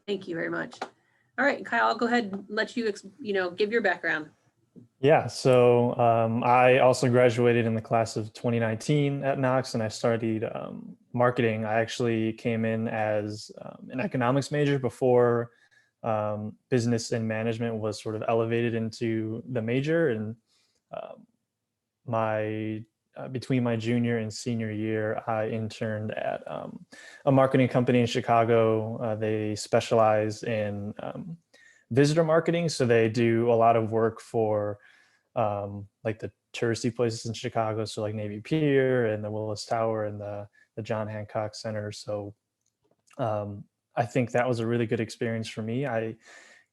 Thank you very much. All right, Kyle, I'll go ahead and let you, give your background. Yeah, so I also graduated in the class of 2019 at Knox, and I studied marketing. I actually came in as an economics major before business and management was sort of elevated into the major. And um, my between my junior and senior year, I interned at a marketing company in Chicago. They specialize in visitor marketing, so they do a lot of work for like the touristy places in Chicago, so like Navy Pier and the Willis Tower and the John Hancock Center. So um, I think that was a really good experience for me. I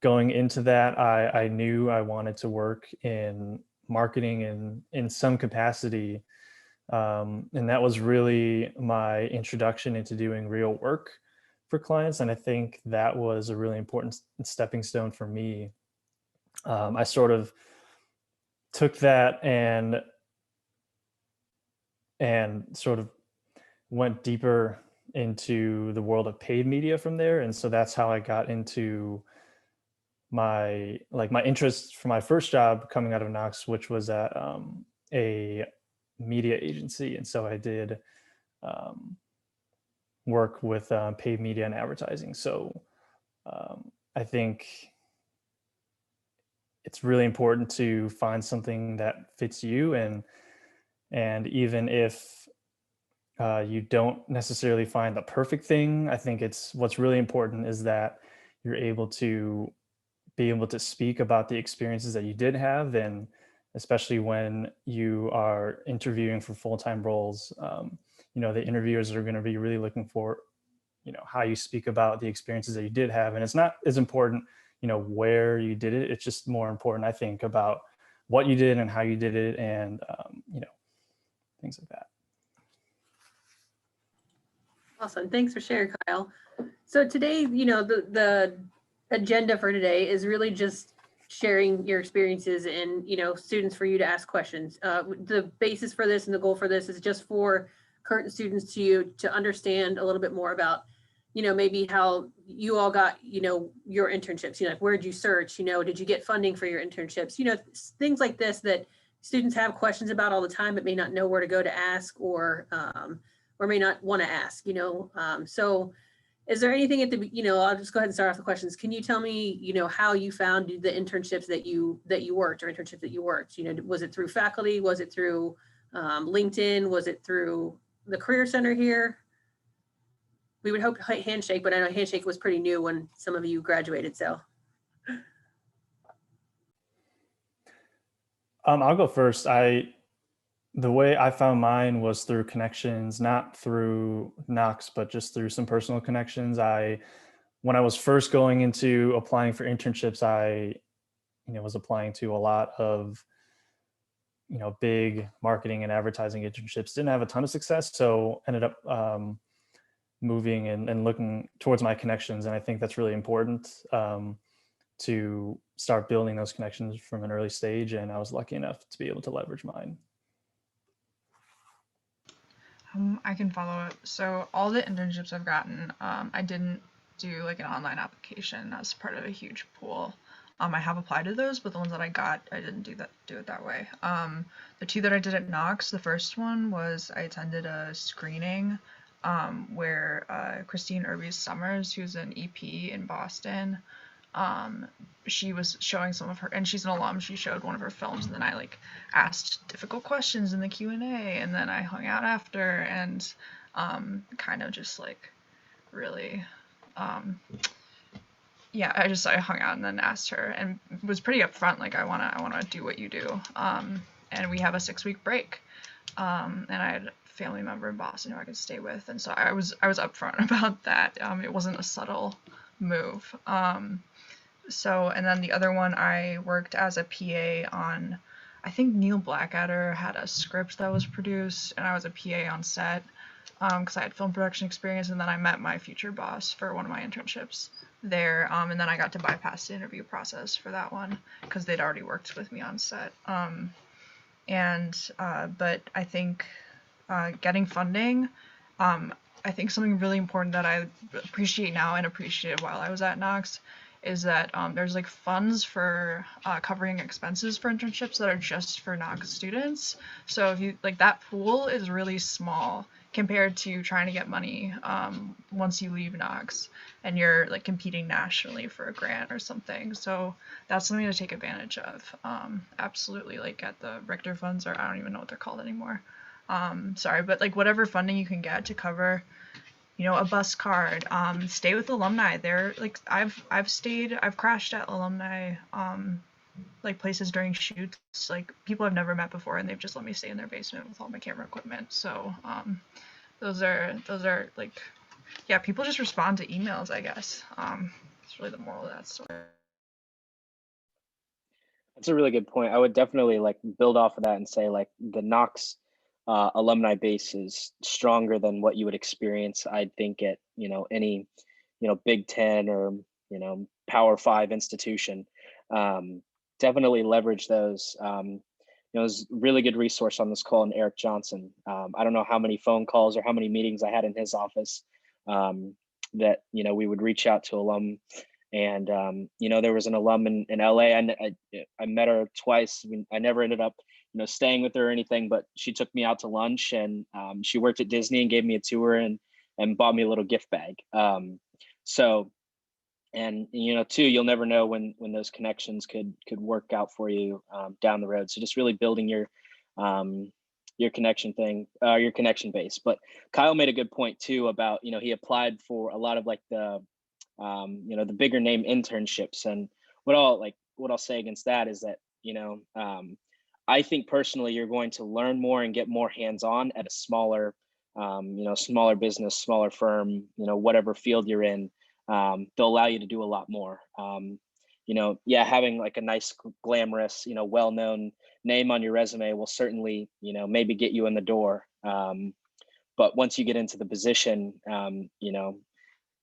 going into that, I knew I wanted to work in marketing in some capacity, and that was really my introduction into doing real work for clients. And I think that was a really important stepping stone for me. I sort of took that and sort of went deeper into the world of paid media from there, and so that's how I got into my interest for my first job coming out of Knox, which was at a media agency. And so I did um, work with paid media and advertising. So I think it's really important to find something that fits you, and even if you don't necessarily find the perfect thing, I think it's what's really important is that you're able to be able to speak about the experiences that you did have, and especially when you are interviewing for full-time roles, the interviewers are going to be really looking for how you speak about the experiences that you did have. And it's not as important where you did it. It's just more important, I think, about what you did and how you did it, and things like that. Awesome. Thanks for sharing, Kyle. So today, the agenda for today is really just sharing your experiences and, students for you to ask questions. The basis for this and the goal for this is just for current students to understand a little bit more about, maybe how you all got, your internships, like where did you search, did you get funding for your internships, things like this that students have questions about all the time, but may not know where to go to ask, or may not want to ask, so is there anything at the, I'll just go ahead and start off the questions. Can you tell me, how you found the internships that you worked, or internships that you worked? Was it through faculty? Was it through LinkedIn? Was it through the Career Center here? We would hope Handshake, but I know Handshake was pretty new when some of you graduated, so. I'll go first. The way I found mine was through connections, not through Knox, but just through some personal connections. When I was first going into applying for internships, I was applying to a lot of big marketing and advertising internships. Didn't have a ton of success, so ended up moving and looking towards my connections. And I think that's really important, to start building those connections from an early stage. And I was lucky enough to be able to leverage mine. I can follow it. So all the internships I've gotten, I didn't do like an online application as part of a huge pool. I have applied to those, but the ones that I got, I didn't do it that way. The two that I did at Knox, the first one was I attended a screening where Christine Irby's Summers, who's an EP in Boston, she was showing some of her, and she's an alum, she showed one of her films, and then I like asked difficult questions in the Q&A, and then I hung out after, and kind of just like really I hung out and then asked her, and was pretty upfront, like I wanna do what you do, and we have a 6-week break, and I had a family member in Boston who I could stay with, and so I was upfront about that. It wasn't a subtle move. So, and then the other one, I worked as a PA on, I think Neil Blackadder had a script that was produced, and I was a PA on set, because I had film production experience, and then I met my future boss for one of my internships there, and then I got to bypass the interview process for that one, because they'd already worked with me on set. But I think getting funding, I think something really important that I appreciate now and appreciated while I was at Knox is that there's like funds for covering expenses for internships that are just for Knox students. So if you like, that pool is really small compared to trying to get money once you leave Knox and you're like competing nationally for a grant or something. So that's something to take advantage of. Absolutely, like at the Richter funds, or I don't even know what they're called anymore. Sorry, but like whatever funding you can get to cover, you know, a bus card, stay with alumni. They're like, I've crashed at alumni, like places during shoots, like people I've never met before, and they've just let me stay in their basement with all my camera equipment. So, those are like, yeah, people just respond to emails, I guess. It's really the moral of that story. That's a really good point. I would definitely like build off of that and say like the Knox alumni base is stronger than what you would experience, I think, at, you know, any, you know, Big Ten or, you know, Power Five institution. Definitely leverage those. You know, there's a really good resource on this call in Eric Johnson. I don't know how many phone calls or how many meetings I had in his office that, you know, we would reach out to alum. And, you know, there was an alum in LA. I met her twice. I never ended up, you know, staying with her or anything, but she took me out to lunch, and she worked at Disney and gave me a tour and bought me a little gift bag. So, and, you know, too, you'll never know when those connections could work out for you down the road. So just really building your connection your connection base. But Kyle made a good point too about, you know, he applied for a lot of like the, you know, the bigger name internships. And what I'll say against that is that, you know, I think personally you're going to learn more and get more hands-on at a smaller, you know, smaller business, smaller firm, you know, whatever field you're in. They'll allow you to do a lot more. You know, yeah, having like a nice, glamorous, you know, well-known name on your resume will certainly, you know, maybe get you in the door. But once you get into the position, you know,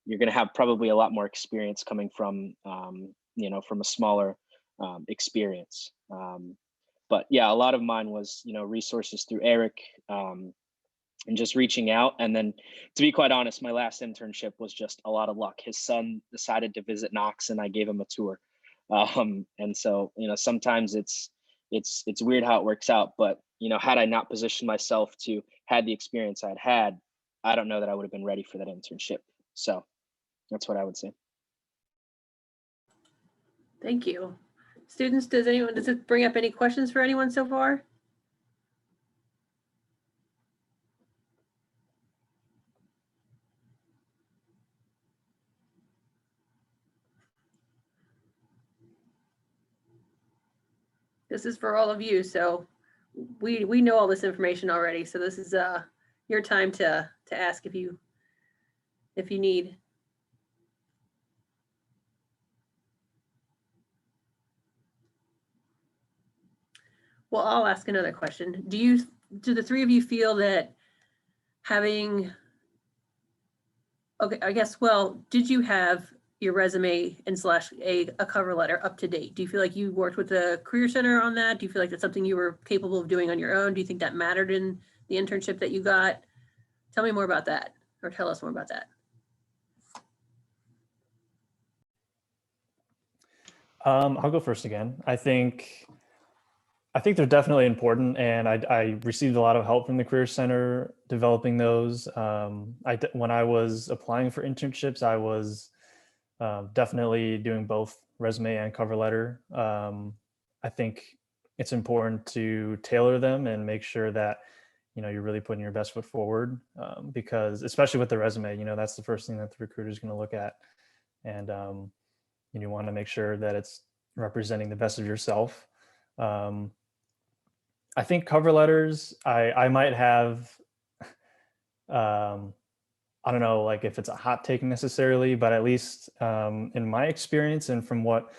you're going to have probably a lot more experience coming from, you know, from a smaller experience. But yeah, a lot of mine was, you know, resources through Eric, and just reaching out. And then, to be quite honest, my last internship was just a lot of luck. His son decided to visit Knox, and I gave him a tour. And so, you know, sometimes it's weird how it works out. But, you know, had I not positioned myself to had the experience I'd had, I don't know that I would have been ready for that internship. So that's what I would say. Thank you. Students, does it bring up any questions for anyone so far? This is for all of you, so we know all this information already. So this is your time to ask if you need. Well, I'll ask another question. Do the three of you feel that having, okay, I guess, well, did you have your resume and / a cover letter up to date? Do you feel like you worked with the Career Center on that? Do you feel like that's something you were capable of doing on your own? Do you think that mattered in the internship that you got? Tell me more about that, or tell us more about that. I'll go first again. I think they're definitely important, and I received a lot of help from the Career Center developing those. When I was applying for internships, I was definitely doing both resume and cover letter. I think it's important to tailor them and make sure that, you know, you're really putting your best foot forward, because especially with the resume, you know, that's the first thing that the recruiter is going to look at, and you want to make sure that it's representing the best of yourself. I think cover letters, I might have, I don't know, like if it's a hot take necessarily, but at least in my experience and from what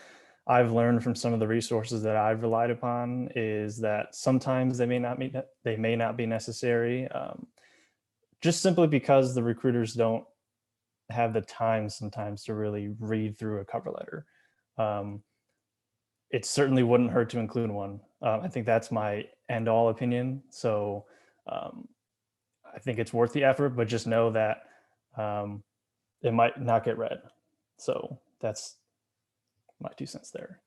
I've learned from some of the resources that I've relied upon, is that sometimes they may not be necessary, just simply because the recruiters don't have the time sometimes to really read through a cover letter. It certainly wouldn't hurt to include one. I think that's my end all opinion. So I think it's worth the effort, but just know that it might not get read. So that's my 2 cents there.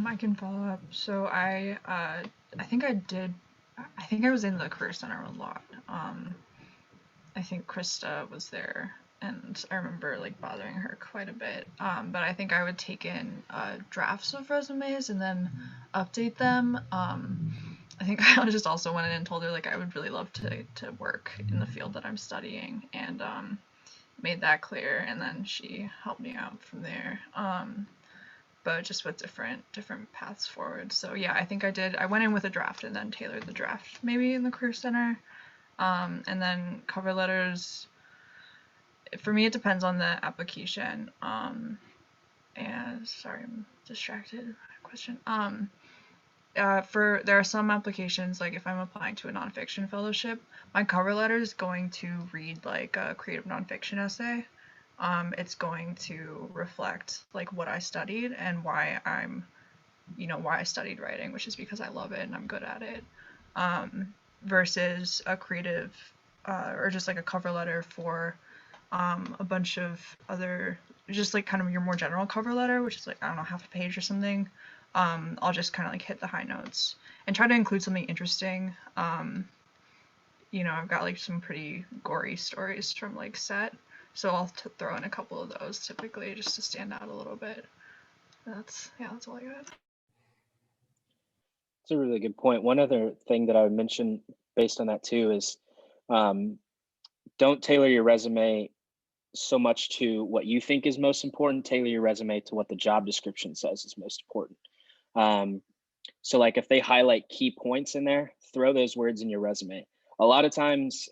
I can follow up. So I think I was in the Career Center a lot. I think Krista was there, and I remember like bothering her quite a bit. But I think I would take in drafts of resumes and then update them. I think I just also went in and told her like I would really love to work in the field that I'm studying, and made that clear. And then she helped me out from there. But just with different paths forward. So yeah, I think I went in with a draft and then tailored the draft maybe in the Career Center. And then cover letters, for me it depends on the application. And sorry, I'm distracted. Question. There are some applications, like if I'm applying to a nonfiction fellowship, my cover letter is going to read like a creative nonfiction essay. It's going to reflect like what I studied and why I studied writing, which is because I love it and I'm good at it. Versus a creative, or just like a cover letter for a bunch of other, just like kind of your more general cover letter, which is like, I don't know, half a page or something. I'll just kind of like hit the high notes and try to include something interesting. I've got like some pretty gory stories from like set. So I'll throw in a couple of those typically just to stand out a little bit. That's all I got. It's a really good point. One other thing that I would mention based on that too is don't tailor your resume so much to what you think is most important. Tailor your resume to what the job description says is most important. So like if they highlight key points in there, throw those words in your resume. A lot of times,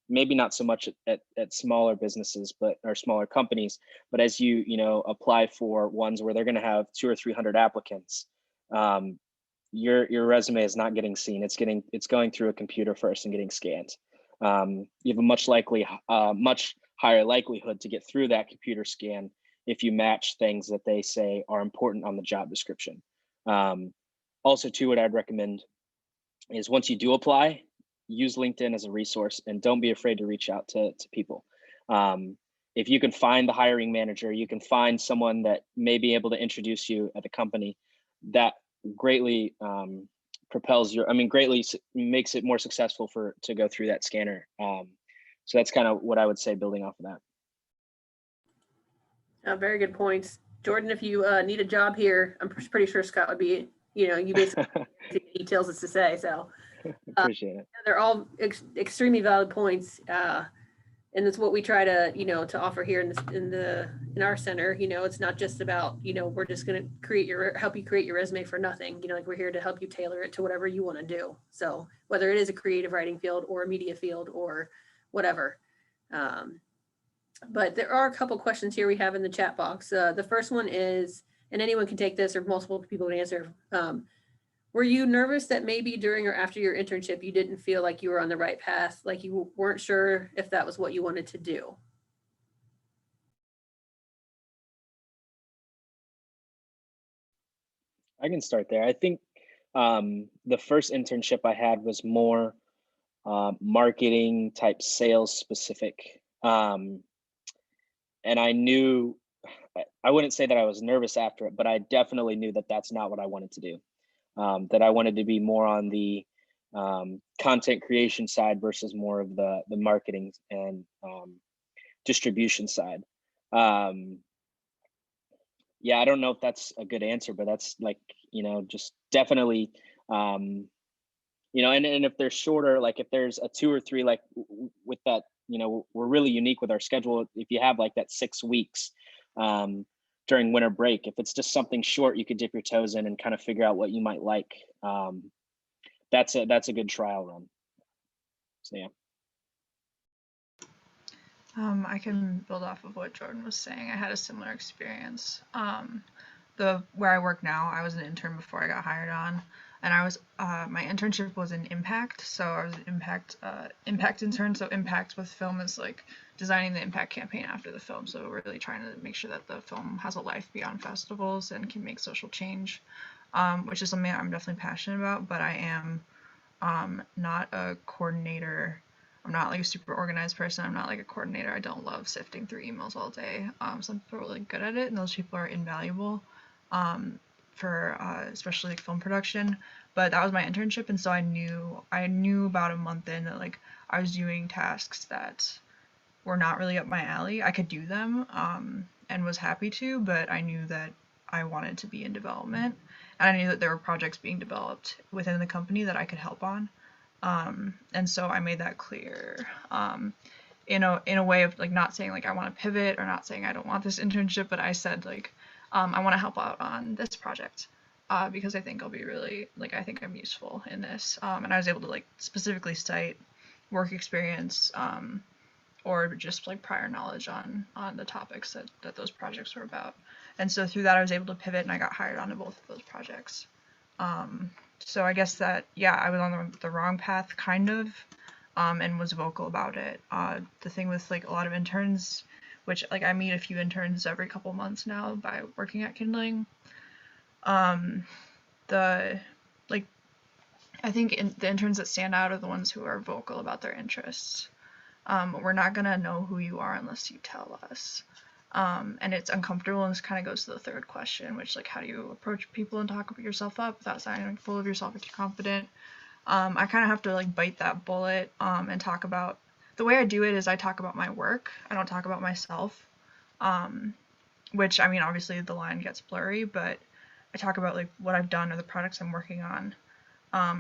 maybe not so much at smaller businesses, or smaller companies, but as you apply for ones where they're going to have 200 or 300 applicants, your resume is not getting seen. It's going through a computer first and getting scanned. You have a much higher likelihood to get through that computer scan if you match things that they say are important on the job description. Also too, what I'd recommend is once you do apply, use LinkedIn as a resource and don't be afraid to reach out to people. If you can find the hiring manager, you can find someone that may be able to introduce you at the company, that greatly greatly makes it more successful to go through that scanner. So that's kind of what I would say building off of that. Very good points. Jordan, if you need a job here, I'm pretty sure Scott would be, you basically details as to say, so. Appreciate it. They're all extremely valid points. And that's what we try to, to offer here in our center. It's not just about, we're just going to help you create your resume for nothing. Like we're here to help you tailor it to whatever you want to do. So whether it is a creative writing field or a media field or whatever. But there are a couple questions here we have in the chat box. The first one is, and anyone can take this or multiple people can answer. Were you nervous that maybe during or after your internship, you didn't feel like you were on the right path, like you weren't sure if that was what you wanted to do? I can start there. I think the first internship I had was more marketing type sales specific. And I knew, I wouldn't say that I was nervous after it, but I definitely knew that that's not what I wanted to do. That I wanted to be more on the content creation side versus more of the marketing and distribution side. Yeah, I don't know if that's a good answer, but that's like, just definitely, and if they're shorter, like if there's a 2 or 3, like with that, we're really unique with our schedule. If you have like that 6 weeks, during winter break, if it's just something short, you could dip your toes in and kind of figure out what you might like. That's a good trial run. So yeah. I can build off of what Jordan was saying. I had a similar experience. Where I work now, I was an intern before I got hired on, and I was my internship was in Impact, so I was an Impact intern. So Impact with film is like designing the impact campaign after the film. So we're really trying to make sure that the film has a life beyond festivals and can make social change, which is something I'm definitely passionate about. But I am not a coordinator I'm not like a super organized person. I'm not like a coordinator. I don't love sifting through emails all day. Some people are really good at it, and those people are invaluable for especially like film production. But that was my internship, and so I knew about a month in that like I was doing tasks that were not really up my alley. I could do them and was happy to, but I knew that I wanted to be in development, and I knew that there were projects being developed within the company that I could help on. And so I made that clear in a way of like not saying like I want to pivot or not saying I don't want this internship, but I said like I want to help out on this project because I think I'll be really like I think I'm useful in this. And I was able to like specifically cite work experience or just like prior knowledge on the topics that those projects were about. And so through that I was able to pivot and I got hired onto both of those projects. So I guess that, yeah, I was on the wrong path kind of, and was vocal about it. The thing with like a lot of interns, which like I meet a few interns every couple months now by working at Kindling. I think the interns that stand out are the ones who are vocal about their interests. We're not gonna know who you are unless you tell us. And it's uncomfortable, and this kind of goes to the third question, which like how do you approach people and talk yourself up without sounding full of yourself or too confident. I kind of have to like bite that bullet and talk about the way I do it is I talk about my work. I don't talk about myself, which I mean obviously the line gets blurry, but I talk about like what I've done or the products I'm working on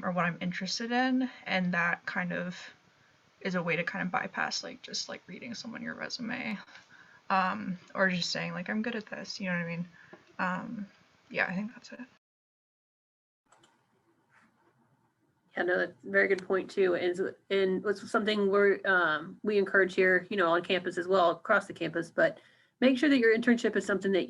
or what I'm interested in, and that kind of is a way to kind of bypass like just like reading someone your resume. Or just saying like I'm good at this, you know what I mean? Yeah, I think that's it. Yeah, no, that's a very good point too. And what's something we encourage here, on campus as well, across the campus, but make sure that your internship is something that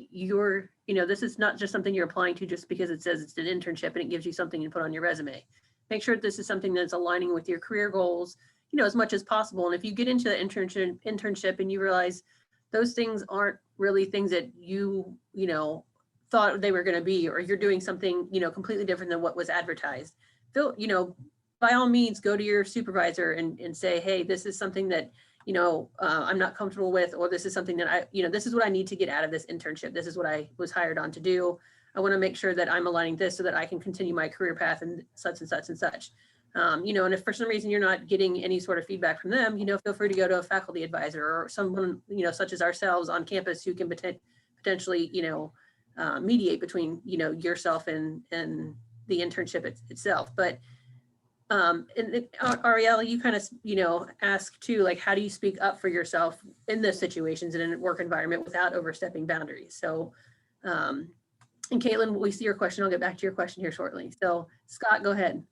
this is not just something you're applying to just because it says it's an internship and it gives you something to put on your resume. Make sure this is something that's aligning with your career goals, as much as possible. And if you get into the internship and you realize those things aren't really things that you thought they were going to be, or you're doing something, completely different than what was advertised, by all means, go to your supervisor and say, hey, this is something that, I'm not comfortable with, or this is something that this is what I need to get out of this internship. This is what I was hired on to do. I want to make sure that I'm aligning this so that I can continue my career path and such and such and such. And if for some reason you're not getting any sort of feedback from them, feel free to go to a faculty advisor or someone, such as ourselves on campus who can potentially, mediate between, yourself and the internship itself. But and Ariella, you kind of, ask too, like, how do you speak up for yourself in those situations in a work environment without overstepping boundaries? So, and Caitlin, we see your question. I'll get back to your question here shortly. So Scott, go ahead.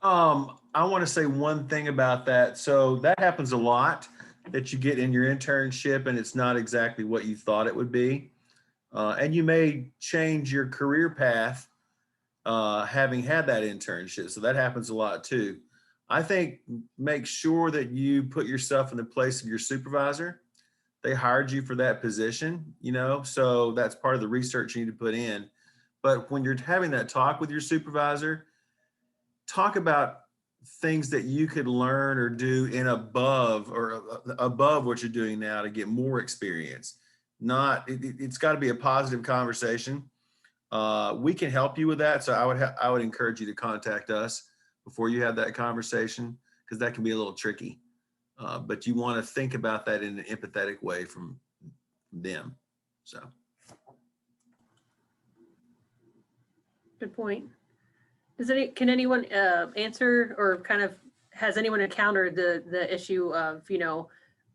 I want to say one thing about that. So that happens a lot, that you get in your internship and it's not exactly what you thought it would be. And you may change your career path having had that internship. So that happens a lot too. I think make sure that you put yourself in the place of your supervisor. They hired you for that position, so that's part of the research you need to put in. But when you're having that talk with your supervisor, talk about things that you could learn or do above what you're doing now to get more experience. It's got to be a positive conversation. We can help you with that. So I would encourage you to contact us before you have that conversation, because that can be a little tricky. But you want to think about that in an empathetic way from them. So. Good point. Can anyone answer, or kind of has anyone encountered the issue of,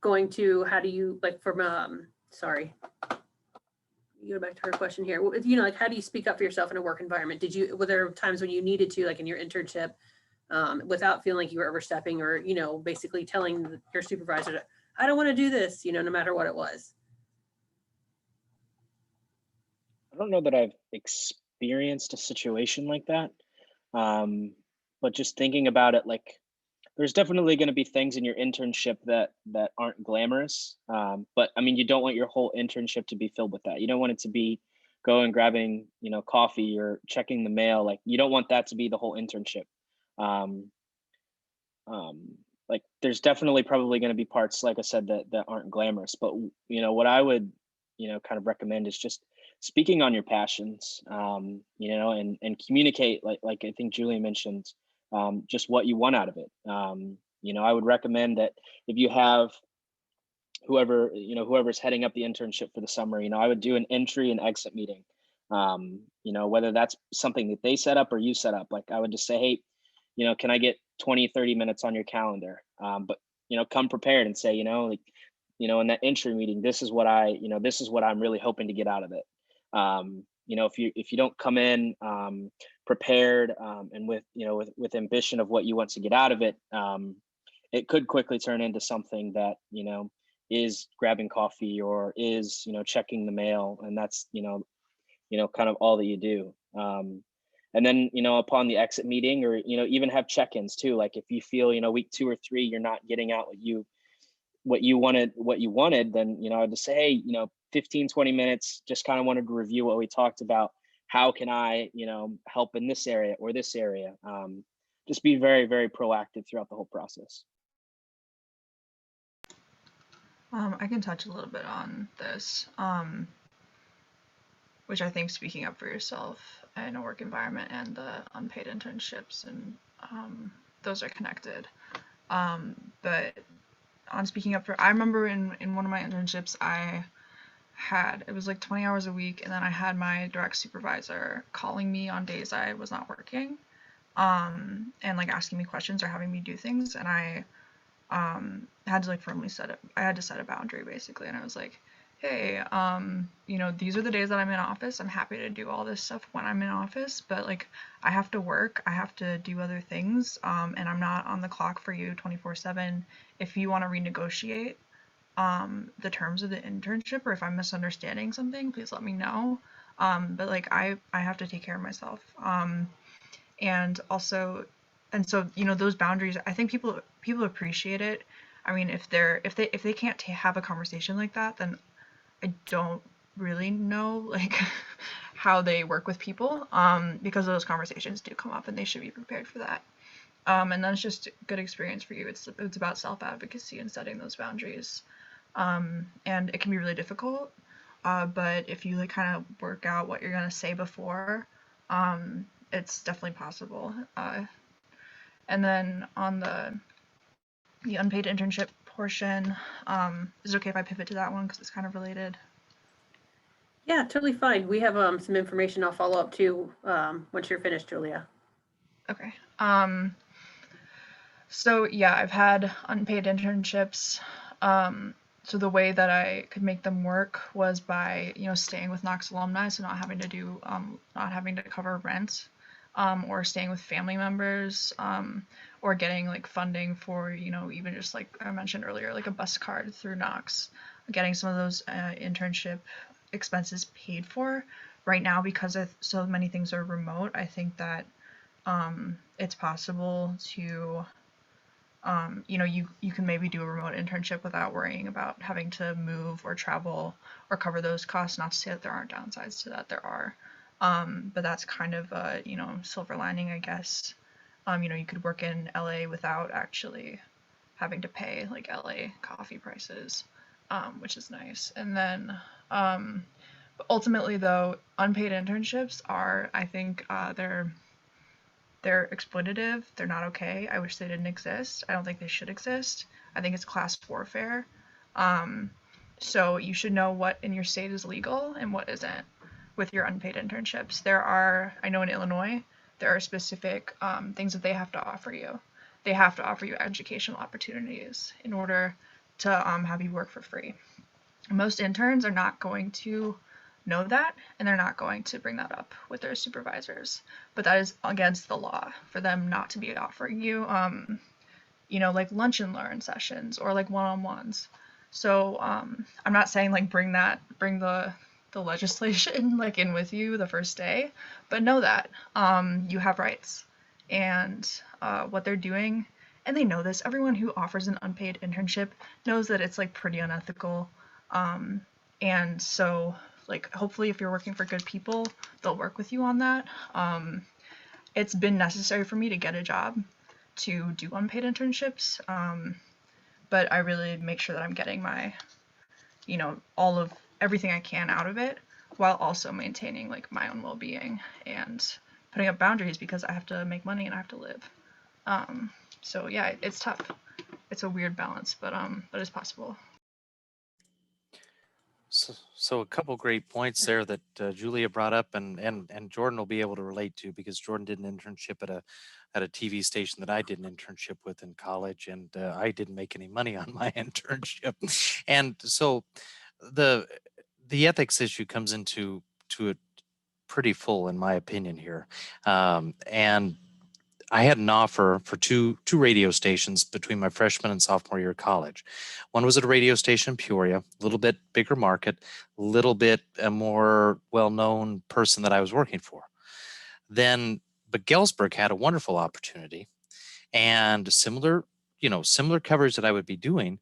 going to, how do you, like, from, sorry, you go back to her question here, like, how do you speak up for yourself in a work environment? Were there times when you needed to, like in your internship, without feeling like you were overstepping, or, basically telling your supervisor, I don't want to do this, no matter what it was? I don't know that I've experienced a situation like that. But just thinking about it, like, there's definitely going to be things in your internship that aren't glamorous. But I mean, you don't want your whole internship to be filled with that. You don't want it to be going grabbing, coffee or checking the mail. Like, you don't want that to be the whole internship. like there's definitely probably going to be parts, like I said, that aren't glamorous, but what I would kind of recommend is just speaking on your passions, and communicate, like I think Julie mentioned, just what you want out of it. I would recommend that if you have whoever's heading up the internship for the summer, I would do an entry and exit meeting. Whether that's something that they set up or you set up, like I would just say, hey, can I get 20-30 minutes on your calendar? But come prepared and say, in that entry meeting, this is what I'm really hoping to get out of it. If you don't come in prepared, and with ambition of what you want to get out of it, it could quickly turn into something that is grabbing coffee or is checking the mail, and that's kind of all that you do. And then upon the exit meeting, or even have check-ins too, like if you feel week 2 or 3 you're not getting out what you wanted, then I'd just say, hey, 15-20 minutes, just kind of wanted to review what we talked about. How can I help in this area or this area? Just be very, very proactive throughout the whole process. I can touch a little bit on this, which I think speaking up for yourself in a work environment and the unpaid internships, and those are connected. But on speaking up for, I remember in one of my internships, it was like 20 hours a week, and then I had my direct supervisor calling me on days I was not working, and like asking me questions or having me do things, and I had to like firmly I had to set a boundary basically, and I was like, hey, these are the days that I'm in office. I'm happy to do all this stuff when I'm in office, but like I have to work, I have to do other things, and I'm not on the clock for you 24/7. If you want to renegotiate the terms of the internship, or if I'm misunderstanding something, please let me know. But like I have to take care of myself. And so those boundaries, I think people appreciate it. I mean, if they can't have a conversation like that, then I don't really know like how they work with people, because those conversations do come up and they should be prepared for that. And then it's just a good experience for you. It's about self-advocacy and setting those boundaries. And it can be really difficult, but if you like kind of work out what you're going to say before, it's definitely possible. And then on the unpaid internship portion, is it okay if I pivot to that one because it's kind of related? Yeah, totally fine. We have some information I'll follow up to once you're finished, Julia. Okay. So yeah, I've had unpaid internships. So the way that I could make them work was by staying with Knox alumni, so not having to cover rent, or staying with family members, or getting like funding for even just like I mentioned earlier, like a bus card through Knox, getting some of those internship expenses paid for. Right now, because so many things are remote, I think that it's possible to you can maybe do a remote internship without worrying about having to move or travel or cover those costs. Not to say that there aren't downsides to that, there are, but that's kind of a silver lining, I guess. You could work in LA without actually having to pay like LA coffee prices, which is nice. And then ultimately though, unpaid internships are, I think, they're exploitative. They're not okay. I wish they didn't exist. I don't think they should exist. I think it's class warfare. So you should know what in your state is legal and what isn't with your unpaid internships. I know in Illinois, there are specific things that they have to offer you. They have to offer you educational opportunities in order to have you work for free. Most interns are not going to know that, and they're not going to bring that up with their supervisors, but that is against the law for them not to be offering you like lunch and learn sessions or like one-on-ones. So I'm not saying like bring the legislation like in with you the first day, but know that you have rights, and what they're doing, and they know this. Everyone who offers an unpaid internship knows that it's like pretty unethical, and so like hopefully if you're working for good people, they'll work with you on that. It's been necessary for me to get a job to do unpaid internships. But I really make sure that I'm getting my, all of everything I can out of it, while also maintaining like my own well-being and putting up boundaries, because I have to make money and I have to live. So yeah, it's tough. It's a weird balance, but it's possible. So a couple great points there that Julia brought up, and Jordan will be able to relate to, because Jordan did an internship at a TV station that I did an internship with in college, and I didn't make any money on my internship, and so the ethics issue comes into it pretty full, in my opinion here, and I had an offer for two radio stations between my freshman and sophomore year of college. One was at a radio station in Peoria, a little bit bigger market, a little bit a more well-known person that I was working for. But Galesburg had a wonderful opportunity and similar coverage that I would be doing,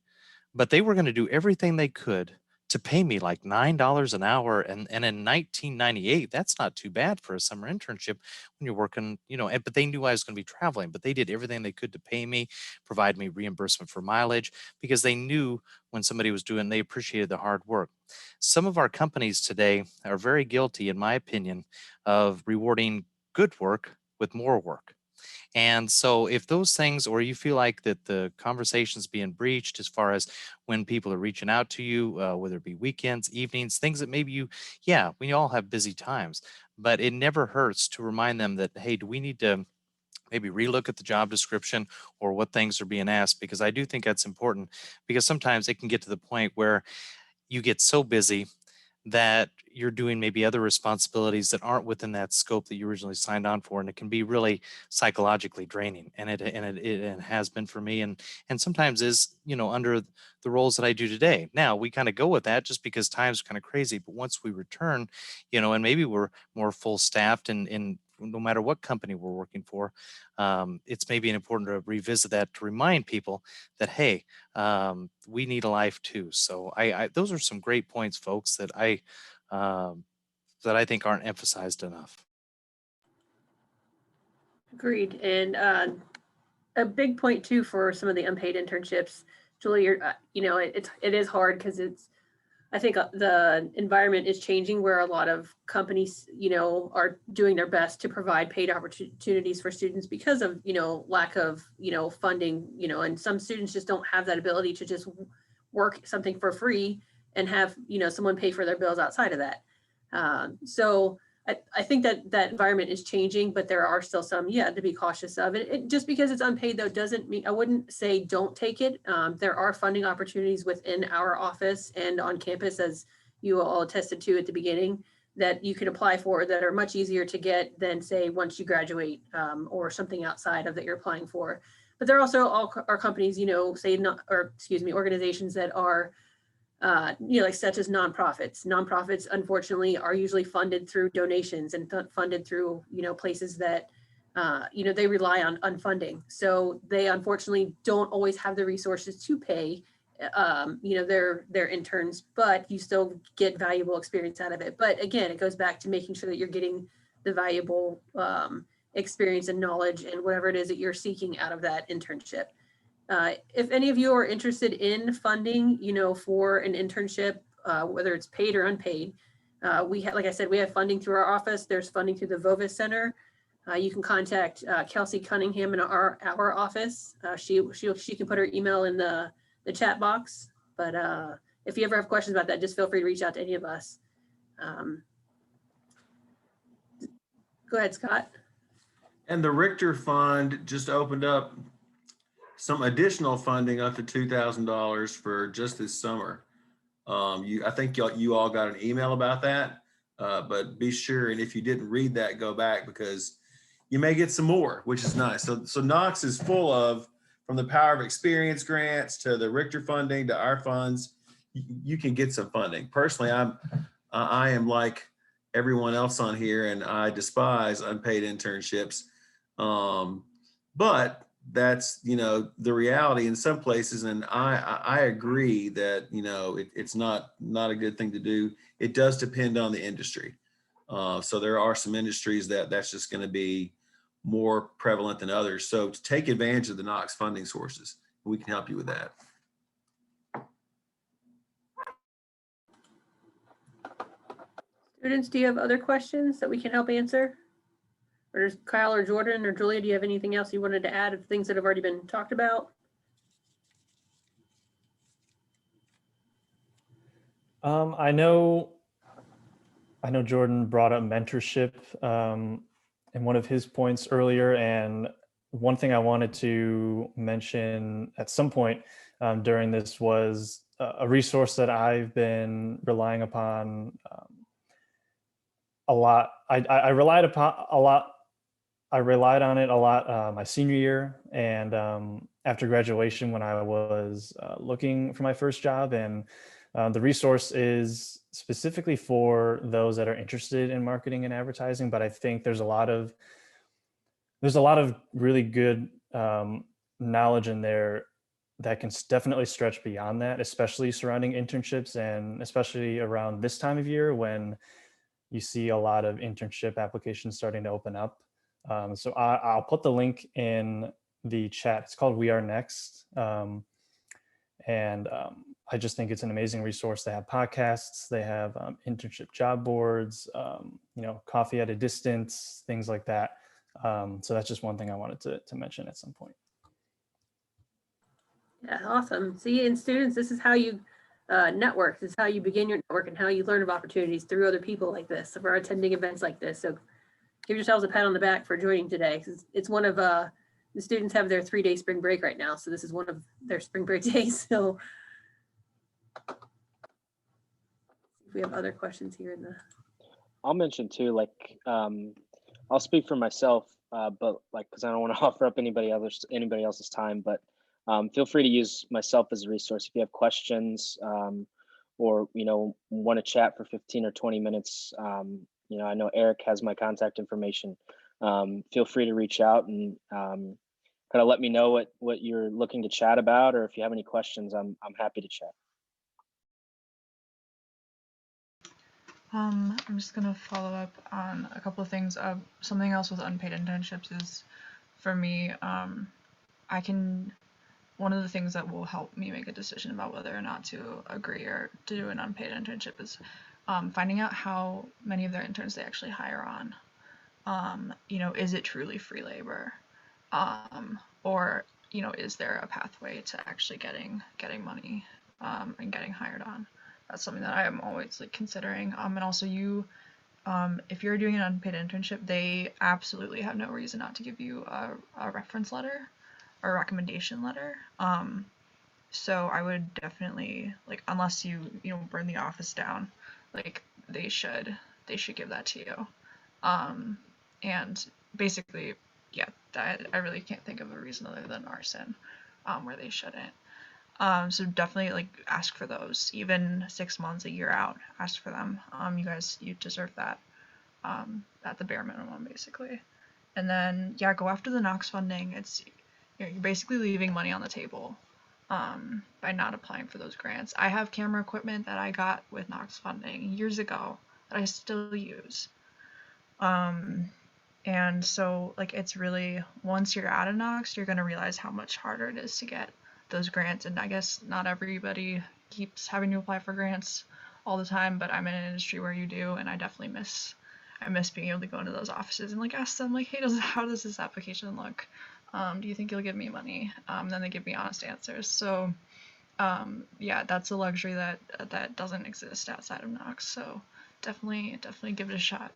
but they were going to do everything they could to pay me like $9 an hour. And in 1998, that's not too bad for a summer internship when you're working, but they knew I was going to be traveling, but they did everything they could to pay me, provide me reimbursement for mileage, because they knew when somebody was doing, they appreciated the hard work. Some of our companies today are very guilty, in my opinion, of rewarding good work with more work. And so if those things, or you feel like that the conversation's being breached as far as when people are reaching out to you, whether it be weekends, evenings, things that maybe we all have busy times, but it never hurts to remind them that, hey, do we need to maybe relook at the job description or what things are being asked? Because I do think that's important, because sometimes it can get to the point where you get so busy that you're doing maybe other responsibilities that aren't within that scope that you originally signed on for, and it can be really psychologically draining, and it has been for me, and sometimes is under the roles that I do today. Now we kind of go with that just because time's kind of crazy, but once we return, and maybe we're more full staffed, and no matter what company we're working for, it's maybe important to revisit that, to remind people that, hey, we need a life too. So I those are some great points, folks, that I think aren't emphasized enough. Agreed. And a big point too for some of the unpaid internships, Julie, it is hard because I think the environment is changing where a lot of companies, are doing their best to provide paid opportunities for students because of, lack of, funding, and some students just don't have that ability to just work something for free and have, someone pay for their bills outside of that. So I think that environment is changing, but there are still some, to be cautious of it. Just because it's unpaid though, doesn't mean, I wouldn't say don't take it. There are funding opportunities within our office and on campus, as you all attested to at the beginning, that you can apply for that are much easier to get than say once you graduate, or something outside of that you're applying for. But there are also our companies, organizations that are like such as nonprofits. Nonprofits, unfortunately, are usually funded through donations and funded through, places that, they rely on funding. So they unfortunately don't always have the resources to pay, their interns, but you still get valuable experience out of it. But again, it goes back to making sure that you're getting the valuable experience and knowledge and whatever it is that you're seeking out of that internship. If any of you are interested in funding, for an internship, whether it's paid or unpaid, we have, like I said, we have funding through our office. There's funding through the Vovis Center. You can contact Kelsey Cunningham in our office. She can put her email in the chat box. But if you ever have questions about that, just feel free to reach out to any of us. Go ahead, Scott. And the Richter Fund just opened up some additional funding up to $2,000 for just this summer. I think you all got an email about that, but be sure, and if you didn't read that, go back, because you may get some more, which is nice. So Knox is full of, from the Power of Experience grants to the Richter funding to our funds, you can get some funding. Personally, I am like everyone else on here, and I despise unpaid internships, but that's the reality in some places, and I agree that it's not a good thing to do. It does depend on the industry. So there are some industries that's just going to be more prevalent than others. So to take advantage of the Knox funding sources, we can help you with that. Students, do you have other questions that we can help answer? Or does Kyle or Jordan or Julia, do you have anything else you wanted to add of things that have already been talked about? I know Jordan brought up mentorship in one of his points earlier, and one thing I wanted to mention at some point during this was a resource that I've been relying upon a lot. I relied on it a lot my senior year and after graduation when I was looking for my first job. And the resource is specifically for those that are interested in marketing and advertising, but I think there's a lot of really good knowledge in there that can definitely stretch beyond that, especially surrounding internships and especially around this time of year when you see a lot of internship applications starting to open up. So I'll put the link in the chat. It's called We Are Next. I just think it's an amazing resource. They have podcasts, they have internship job boards, coffee at a distance, things like that. So that's just one thing I wanted to mention at some point. Yeah, awesome. See, and students, this is how you network. This is how you begin your network and how you learn of opportunities through other people like this, or attending events like this. So give yourselves a pat on the back for joining today. It's one of the students have their 3-day spring break right now. So this is one of their spring break days. So if we have other questions here in the. I'll mention too, like, I'll speak for myself, but like, cause I don't want to offer up anybody else's time, but feel free to use myself as a resource. If you have questions or, want to chat for 15 or 20 minutes, I know Eric has my contact information. Feel free to reach out and kind of let me know what you're looking to chat about, or if you have any questions, I'm happy to chat. I'm just gonna follow up on a couple of things. Something else with unpaid internships is, for me, one of the things that will help me make a decision about whether or not to agree or to do an unpaid internship is finding out how many of their interns they actually hire on. Is it truly free labor? Or is there a pathway to actually getting money and getting hired on? That's something that I am always considering. And also if you're doing an unpaid internship, they absolutely have no reason not to give you a reference letter or a recommendation letter. So I would definitely, unless you burn the office down, they should give that to you. And basically, yeah, I really can't think of a reason other than arson where they shouldn't. So definitely ask for those, even 6 months, a year out, ask for them. You deserve that at the bare minimum, basically. And then, yeah, go after the Knox funding. You're basically leaving money on the table by not applying for those grants. I have camera equipment that I got with Knox funding years ago that I still use. And so it's really, once you're out of Knox, you're going to realize how much harder it is to get those grants. And I guess not everybody keeps having to apply for grants all the time, but I'm in an industry where you do, and I definitely miss being able to go into those offices and ask them hey, how does this application look? Do you think you'll give me money? Then they give me honest answers. So yeah, that's a luxury that doesn't exist outside of Knox. So definitely give it a shot.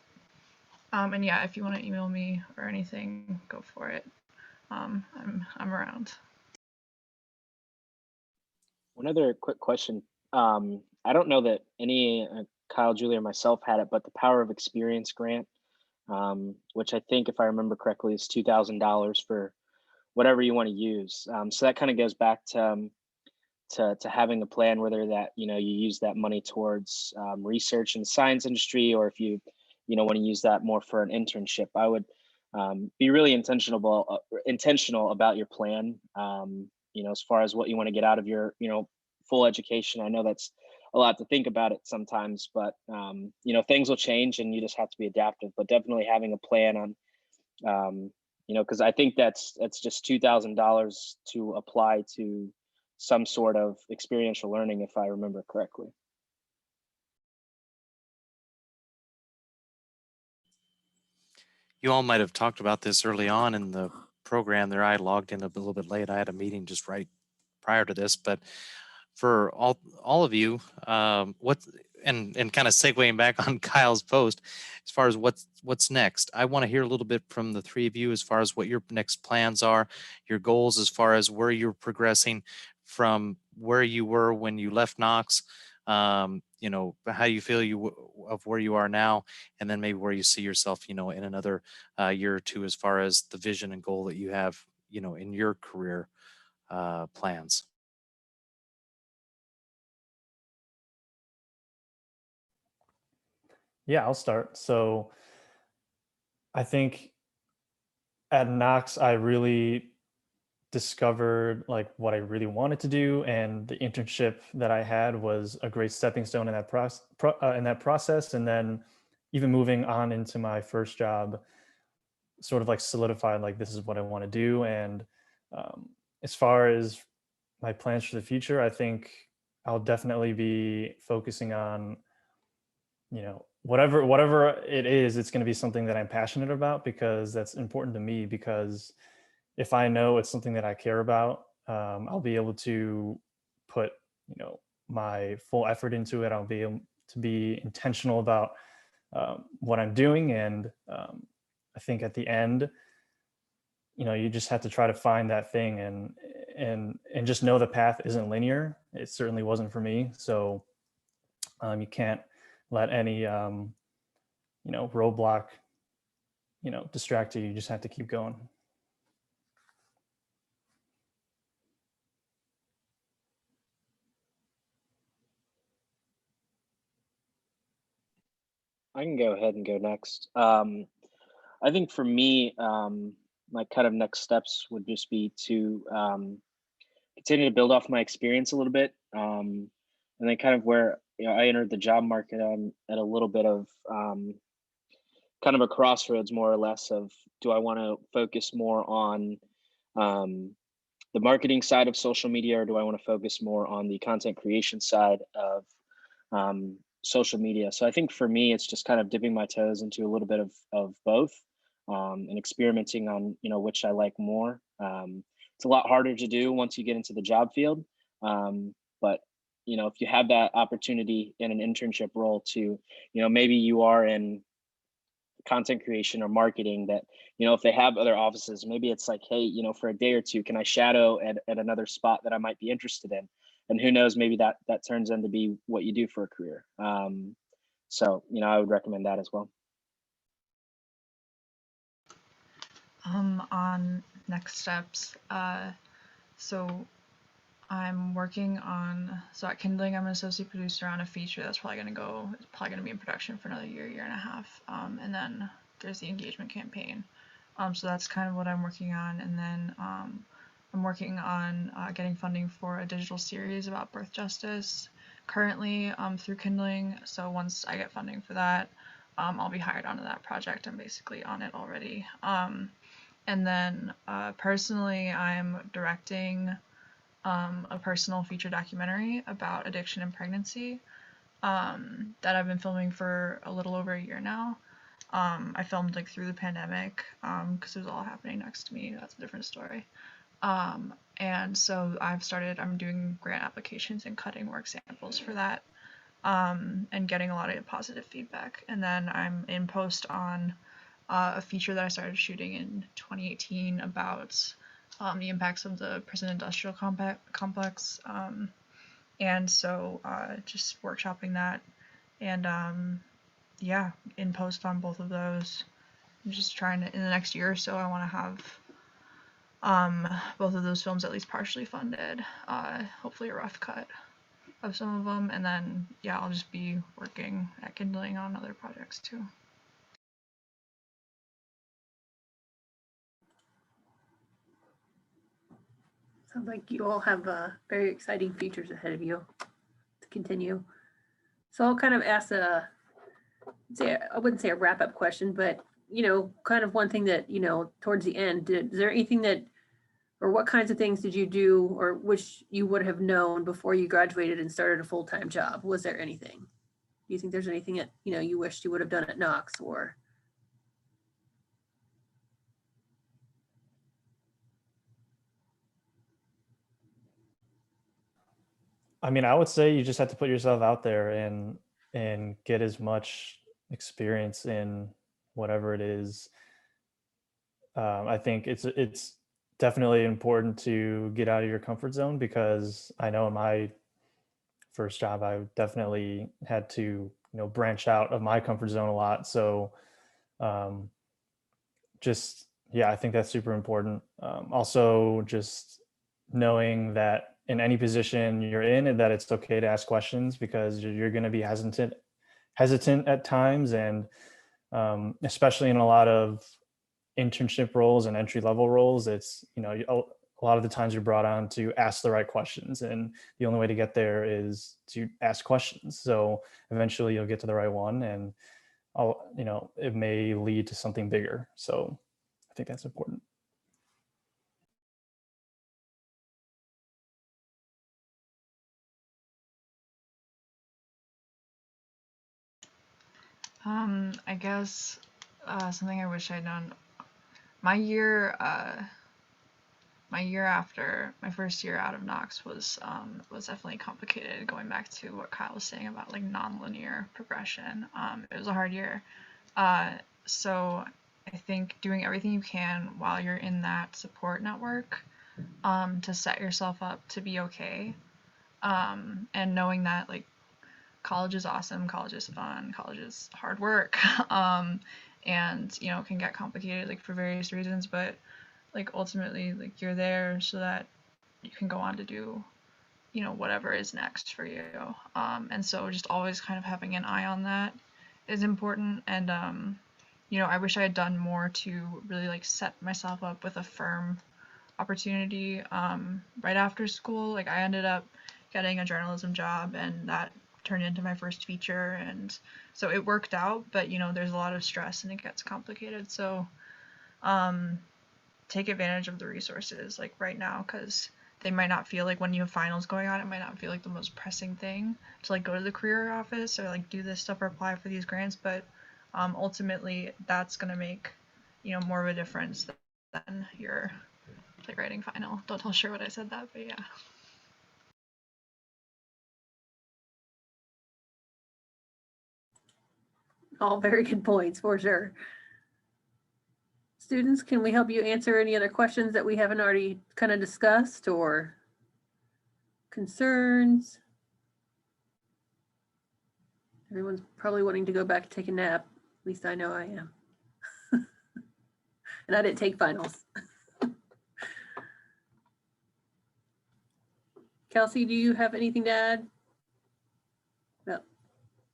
And yeah, if you want to email me or anything, go for it. I'm around. One other quick question. I don't know that any Kyle, Julia, or myself had it, but the Power of Experience grant, which I think, if I remember correctly, is $2,000 for whatever you want to use. So that kind of goes back to having a plan, whether that you use that money towards research in the science industry, or if you want to use that more for an internship. I would be really intentional about your plan. As far as what you want to get out of your full education. I know that's a lot to think about it sometimes, but things will change and you just have to be adaptive. But definitely having a plan on because I think that's just $2,000 to apply to some sort of experiential learning, if I remember correctly. You all might have talked about this early on in the program there. I logged in a little bit late. I had a meeting just right prior to this, but for all of you, what and kind of segueing back on Kyle's post, as far as what's next, I want to hear a little bit from the three of you as far as what your next plans are, your goals, as far as where you're progressing from where you were when you left Knox, how you feel of where you are now, and then maybe where you see yourself, in another year or two, as far as the vision and goal that you have, in your career plans. Yeah, I'll start. So I think at Knox, I really discovered like what I really wanted to do, and the internship that I had was a great stepping stone in that process. And then even moving on into my first job, sort of like solidified like this is what I want to do. And as far as my plans for the future, I think I'll definitely be focusing on, whatever it is, it's going to be something that I'm passionate about, because that's important to me. Because if I know it's something that I care about, I'll be able to put, my full effort into it. I'll be able to be intentional about what I'm doing. And I think at the end, you just have to try to find that thing, and just know the path isn't linear. It certainly wasn't for me. So you can't let any roadblock distract you. You just have to keep going. I can go ahead and go next. I think for me, my kind of next steps would just be to continue to build off my experience a little bit, and then kind of where I entered the job market at a little bit of kind of a crossroads, more or less, of do I want to focus more on the marketing side of social media, or do I want to focus more on the content creation side of social media? So I think for me, it's just kind of dipping my toes into a little bit of both, and experimenting on, which I like more. It's a lot harder to do once you get into the job field. But, if you have that opportunity in an internship role to, maybe you are in content creation or marketing, that, if they have other offices, maybe it's like, hey, for a day or two, can I shadow at another spot that I might be interested in? And who knows, maybe that turns into be what you do for a career. So, I would recommend that as well. On next steps, so I'm working on, so at Kindling, I'm an associate producer on a feature that's probably going to be in production for another year and a half. And then there's the engagement campaign. So that's kind of what I'm working on. And then I'm working on getting funding for a digital series about birth justice currently through Kindling. So once I get funding for that, I'll be hired onto that project. I'm basically on it already. And then personally, I'm directing a personal feature documentary about addiction and pregnancy that I've been filming for a little over a year now. I filmed like through the pandemic because it was all happening next to me. That's a different story. And so I'm doing grant applications and cutting work samples for that, and getting a lot of positive feedback. And then I'm in post on a feature that I started shooting in 2018 about the impacts of the prison industrial complex. And so just workshopping that, and yeah, in post on both of those. I'm just trying to, in the next year or so, I want to have both of those films at least partially funded, hopefully a rough cut of some of them, and then yeah, I'll just be working at Kindling on other projects too. Sounds like you all have very exciting futures ahead of you to continue. So I'll kind of ask I wouldn't say a wrap-up question, but kind of one thing that, towards the end, is there anything that, or what kinds of things did you do or wish you would have known before you graduated and started a full-time job? Was there anything? Do you think there's anything that, you wished you would have done at Knox or? I mean, I would say you just have to put yourself out there and get as much experience in whatever it is. I think it's definitely important to get out of your comfort zone, because I know in my first job, I definitely had to, branch out of my comfort zone a lot. So just, yeah, I think that's super important. Also, just knowing that in any position you're in, that it's okay to ask questions, because you're going to be hesitant at times. And especially in a lot of internship roles and entry level roles, it's, a lot of the times you're brought on to ask the right questions, and the only way to get there is to ask questions. So eventually you'll get to the right one, and it may lead to something bigger. So I think that's important. I guess something I wish I'd done my year after my first year out of Knox was definitely complicated, going back to what Kyle was saying about like nonlinear progression. It was a hard year. So I think doing everything you can while you're in that support network to set yourself up to be okay. And knowing that like college is awesome, college is fun, college is hard work, and can get complicated like for various reasons, but like ultimately like you're there so that you can go on to do whatever is next for you, and so just always kind of having an eye on that is important. And I wish I had done more to really like set myself up with a firm opportunity right after school. Like I ended up getting a journalism job, and that turned into my first feature, and so it worked out, but there's a lot of stress and it gets complicated. So take advantage of the resources like right now, because they might not feel like, when you have finals going on, it might not feel like the most pressing thing to like go to the career office or like do this stuff or apply for these grants, but ultimately that's going to make more of a difference than your like writing final. Don't tell sure what I said that, but yeah. All very good points for sure. Students, can we help you answer any other questions that we haven't already kind of discussed, or concerns? Everyone's probably wanting to go back and take a nap. At least I know I am. And I didn't take finals. Kelsey, do you have anything to add? No,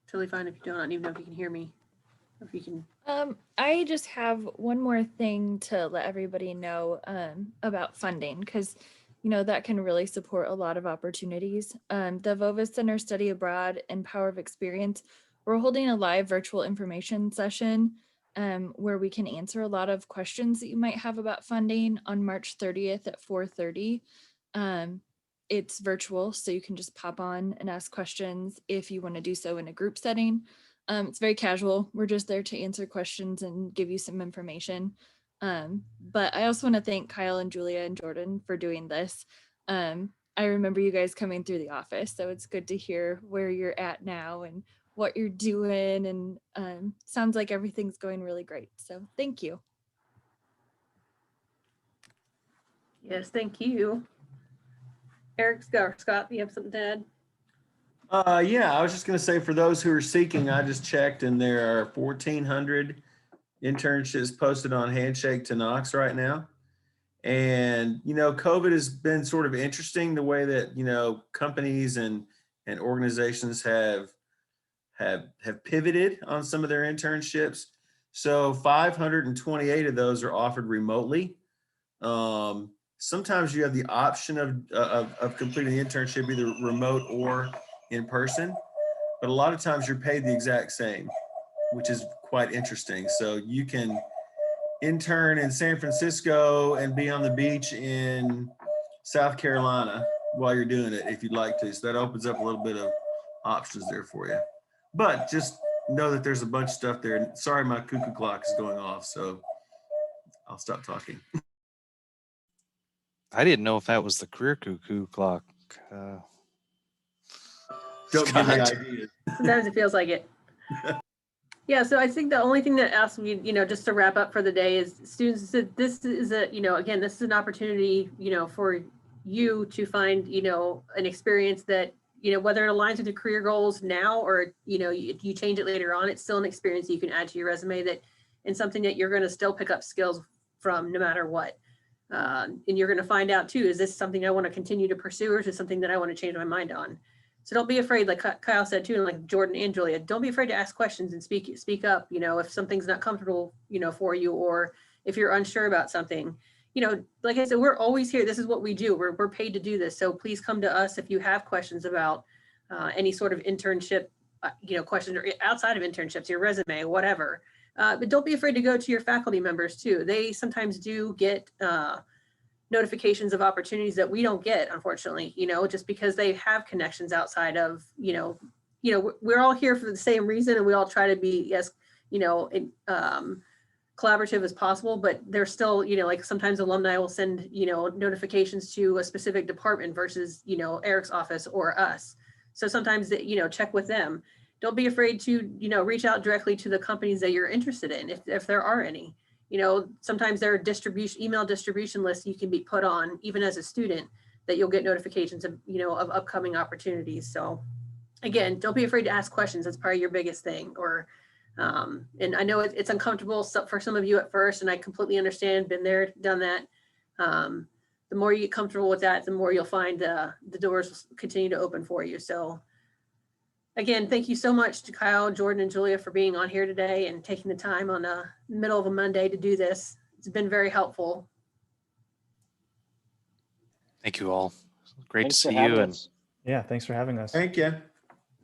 totally fine if you don't. I don't even know if you can hear me. If you can. I just have one more thing to let everybody know about funding, because that can really support a lot of opportunities. The VOVA Center Study Abroad and Power of Experience, we're holding a live virtual information session where we can answer a lot of questions that you might have about funding on March 30th at 4:30. It's virtual, so you can just pop on and ask questions if you want to do so in a group setting. It's very casual. We're just there to answer questions and give you some information. But I also want to thank Kyle and Julia and Jordan for doing this. I remember you guys coming through the office, so it's good to hear where you're at now and what you're doing, and sounds like everything's going really great. So thank you. Yes, thank you. Eric, Scott, you have something to add? Yeah, I was just going to say, for those who are seeking, I just checked and there are 1,400 internships posted on Handshake to Knox right now. And, COVID has been sort of interesting, the way that, companies and organizations have pivoted on some of their internships. So 528 of those are offered remotely. Sometimes you have the option of completing the internship either remote or in person, but a lot of times you're paid the exact same, which is quite interesting. So you can intern in San Francisco and be on the beach in South Carolina while you're doing it if you'd like to. So that opens up a little bit of options there for you. But just know that there's a bunch of stuff there. Sorry, my cuckoo clock is going off, so I'll stop talking. I didn't know if that was the career cuckoo clock. Don't give me Scott. ideas. Sometimes it feels like it. Yeah, so I think the only thing that asks me, just to wrap up for the day is students, this is again, this is an opportunity, for you to find, an experience that, whether it aligns with your career goals now or, you change it later on, it's still an experience you can add to your resume and something that you're going to still pick up skills from no matter what. And you're going to find out too, is this something I want to continue to pursue or is it something that I want to change my mind on? So don't be afraid, like Kyle said too, and like Jordan and Julia, don't be afraid to ask questions and speak up, if something's not comfortable, for you, or if you're unsure about something, like I said, we're always here. This is what we do. We're paid to do this. So please come to us if you have questions about any sort of internship, questions or outside of internships, your resume, whatever. But don't be afraid to go to your faculty members too. They sometimes do get notifications of opportunities that we don't get, unfortunately, just because they have connections outside of, we're all here for the same reason and we all try to be as, collaborative as possible, but there's still, like sometimes alumni will send, notifications to a specific department versus, Eric's office or us. So sometimes, check with them. Don't be afraid to, reach out directly to the companies that you're interested in, if there are any. Sometimes there are email distribution lists you can be put on, even as a student, that you'll get notifications of, of upcoming opportunities. So again, don't be afraid to ask questions. That's probably your biggest thing. Or, and I know it's uncomfortable for some of you at first, and I completely understand, been there, done that. The more you get comfortable with that, the more you'll find the doors will continue to open for you. So again, thank you so much to Kyle, Jordan, and Julia for being on here today and taking the time on the middle of a Monday to do this. It's been very helpful. Thank you all. Great Thanks to for see having you. And us. Yeah, thanks for having us. Thank you.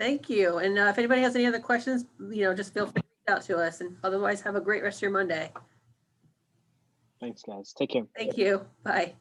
Thank you. And if anybody has any other questions, just feel free to reach out to us. And otherwise, have a great rest of your Monday. Thanks, guys. Take care. Thank you. Bye.